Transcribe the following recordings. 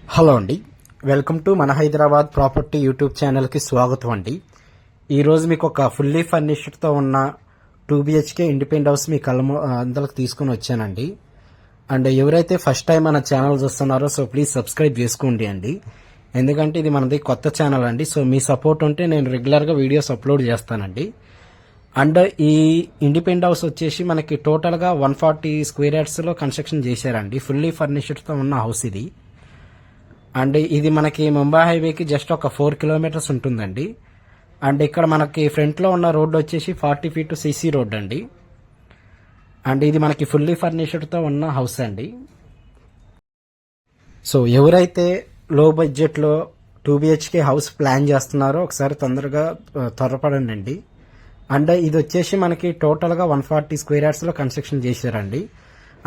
Hello అండి, welcome to మన Hyderabad property YouTube ఛానల్కి స్వాగతం అండి. ఈరోజు మీకు ఒక ఫుల్లీ ఫర్నిష్డ్తో ఉన్న 2BHK ఇండిపెండెంట్ హౌస్ మీ అందరికి తీసుకుని వచ్చానండి. అండ్ ఎవరైతే ఫస్ట్ టైం మన ఛానల్ చూస్తున్నారో సో ప్లీజ్ సబ్స్క్రైబ్ చేసుకోండి అండి, ఎందుకంటే ఇది మనది కొత్త ఛానల్ అండి. సో మీ సపోర్ట్ ఉంటే నేను రెగ్యులర్గా వీడియోస్ అప్లోడ్ చేస్తానండి. అండ్ ఈ ఇండిపెండెంట్ హౌస్ వచ్చేసి మనకి టోటల్గా 140 స్క్వేర్ యార్డ్స్లో కన్స్ట్రక్షన్ చేశారండి. ఫుల్లీ ఫర్నిష్డ్తో ఉన్న హౌస్ ఇది. అండ్ ఇది మనకి ముంబై హైవేకి జస్ట్ ఒక 4 కిలోమీటర్స్ ఉంటుందండి. అండ్ ఇక్కడ మనకి ఫ్రంట్లో ఉన్న రోడ్ వచ్చేసి 40 ఫీట్ సిసి రోడ్ అండి. అండ్ ఇది మనకి ఫుల్లీ ఫర్నిష్డ్తో ఉన్న హౌస్ అండి. సో ఎవరైతే లో బడ్జెట్లో 2BHK హౌస్ ప్లాన్ చేస్తున్నారో ఒకసారి తొందరగా త్వరపడండి. అండ్ ఇది వచ్చేసి మనకి టోటల్గా 140 స్క్వేర్ యార్డ్స్లో కన్స్ట్రక్షన్ చేశారండి.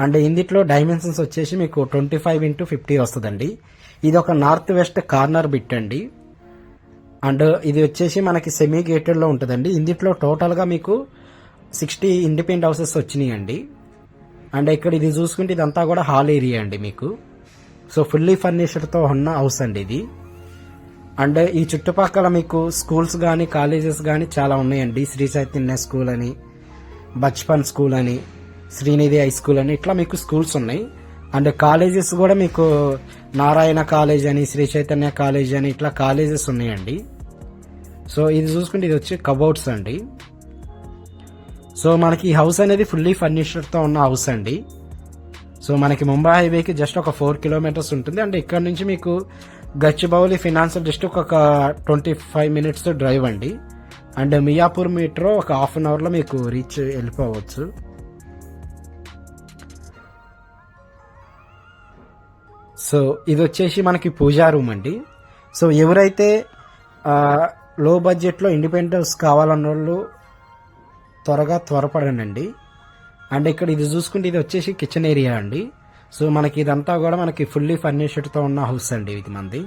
అండ్ ఇందులో డైమెన్షన్స్ వచ్చేసి మీకు 25x50 వస్తుందండి. ఇది ఒక నార్త్ వెస్ట్ కార్నర్ బిట్ అండి. అండ్ ఇది వచ్చేసి మనకి సెమీ గేటెడ్లో ఉంటుందండి. ఇందులో టోటల్గా మీకు 60 ఇండిపెండెంట్ హౌసెస్ వచ్చినాయండి. అండ్ ఇక్కడ ఇది చూసుకుంటే ఇదంతా కూడా హాల్ ఏరియా అండి మీకు. సో ఫుల్లీ ఫర్నిష్డ్తో ఉన్న హౌస్ అండి ఇది. అండ్ ఈ చుట్టుపక్కల మీకు స్కూల్స్ కానీ కాలేజెస్ కానీ చాలా ఉన్నాయండి. శ్రీ చైతన్య స్కూల్ అని, బచ్పన్ స్కూల్ అని, శ్రీనిధి హై స్కూల్ అని ఇట్లా మీకు స్కూల్స్ ఉన్నాయి. అండ్ కాలేజెస్ కూడా మీకు నారాయణ కాలేజ్ అని, శ్రీ చైతన్య కాలేజ్ అని ఇట్లా కాలేజెస్ ఉన్నాయండి. సో ఇది చూసుకుంటే ఇది వచ్చి కబోర్డ్స్ అండి. సో మనకి ఈ హౌస్ అనేది ఫుల్లీ ఫర్నిష్డ్తో ఉన్న హౌస్ అండి. సో మనకి ముంబై హైవేకి జస్ట్ ఒక 4 కిలోమీటర్స్ ఉంటుంది. అండ్ ఇక్కడ నుంచి మీకు గచ్చిబౌలి ఫినాన్షియల్ డిస్ట్రిక్ట్ ఒక 25 మినిట్స్ డ్రైవ్ అండి. అండ్ మియాపూర్ మెట్రో ఒక హాఫ్ అన్ అవర్లో మీకు రీచ్ వెళ్ళిపోవచ్చు. సో ఇది వచ్చేసి మనకి పూజా రూమ్ అండి. సో ఎవరైతే లో బడ్జెట్లో ఇండిపెండెంట్ హౌస్ కావాలన్న వాళ్ళు త్వరపడండి. అండ్ ఇక్కడ ఇది చూసుకుంటే ఇది వచ్చేసి కిచెన్ ఏరియా అండి. సో మనకి ఇదంతా కూడా మనకి ఫుల్లీ ఫర్నిష్డ్తో ఉన్న హౌస్ అండి ఇది మంది.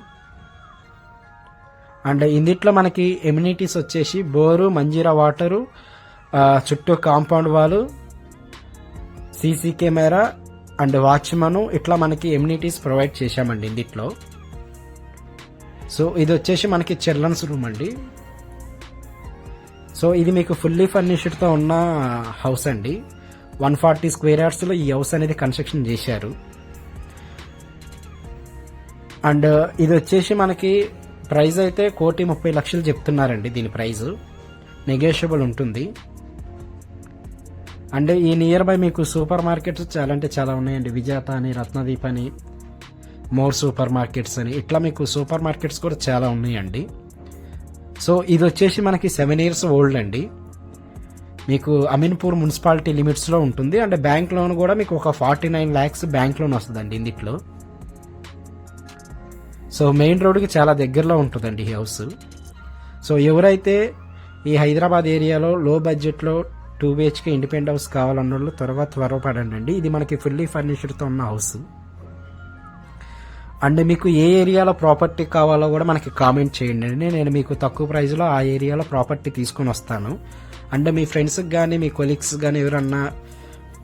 అండ్ ఇందులో మనకి ఎమ్యూనిటీస్ వచ్చేసి బోరు, మంజీరా వాటరు, చుట్టూ compound wall, CC camera and watchman ఇట్లా మనకి ఎమ్యూనిటీస్ ప్రొవైడ్ చేశామండి ఇందులో. సో ఇది వచ్చేసి మనకి చిల్డ్రన్స్ రూమ్ అండి. సో ఇది మీకు ఫుల్లీ ఫర్నిష్డ్తో ఉన్న హౌస్ అండి. 140 స్క్వేర్ యార్డ్స్లో ఈ హౌస్ అనేది కన్స్ట్రక్షన్ చేశారు. అండ్ ఇది వచ్చేసి మనకి ప్రైస్ అయితే 1,30,00,000 చెప్తున్నారండి. దీని ప్రైస్ నెగోషియబుల్ ఉంటుంది. అండ్ ఈ నియర్ బై మీకు సూపర్ మార్కెట్స్ చాలా అంటే చాలా ఉన్నాయండి. విజేత అని, రత్నదీప్ అని, మోర్ సూపర్ మార్కెట్స్ అని ఇట్లా మీకు సూపర్ మార్కెట్స్ కూడా చాలా ఉన్నాయండి. సో ఇది వచ్చేసి మనకి 7 years ఓల్డ్ అండి. మీకు అమీన్పూర్ మున్సిపాలిటీ లిమిట్స్లో ఉంటుంది. అండ్ బ్యాంక్ లోన్ కూడా మీకు ఒక 49 lakhs బ్యాంక్ లోన్ వస్తుందండి ఇందులో. సో మెయిన్ రోడ్కి చాలా దగ్గరలో ఉంటుందండి ఈ హౌస్. సో ఎవరైతే ఈ హైదరాబాద్ ఏరియాలో లో బడ్జెట్లో 2BHK ఇండిపెండెంట్ హౌస్ కావాలన్న వాళ్ళు త్వరపడండి. ఇది మనకి ఫుల్లీ ఫర్నిష్డ్తో ఉన్న హౌస్. అండ్ మీకు ఏ ఏరియాలో ప్రాపర్టీ కావాలో కూడా మనకి కామెంట్ చేయండి. నేను మీకు తక్కువ ప్రైస్లో ఆ ఏరియాలో ప్రాపర్టీ తీసుకొని వస్తాను. అండ్ మీ ఫ్రెండ్స్కి కానీ మీ కొలీగ్స్ కానీ ఎవరన్నా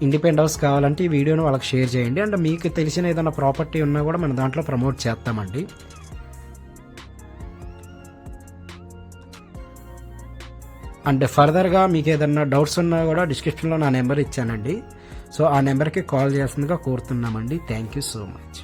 ఇండిపెండెంట్ హౌస్ కావాలంటే ఈ వీడియోని వాళ్ళకి షేర్ చేయండి. అండ్ మీకు తెలిసిన ఏదైనా ప్రాపర్టీ ఉన్నా కూడా మన దాంట్లో ప్రమోట్ చేస్తామండి. అండ్ ఫర్దర్గా మీకు ఏదన్నా డౌట్స్ ఉన్నా కూడా డిస్క్రిప్షన్లో నా నెంబర్ ఇచ్చానండి. సో ఆ నెంబర్కి కాల్ చేస్తుందిగా కోరుతున్నామండి. Thank you so much.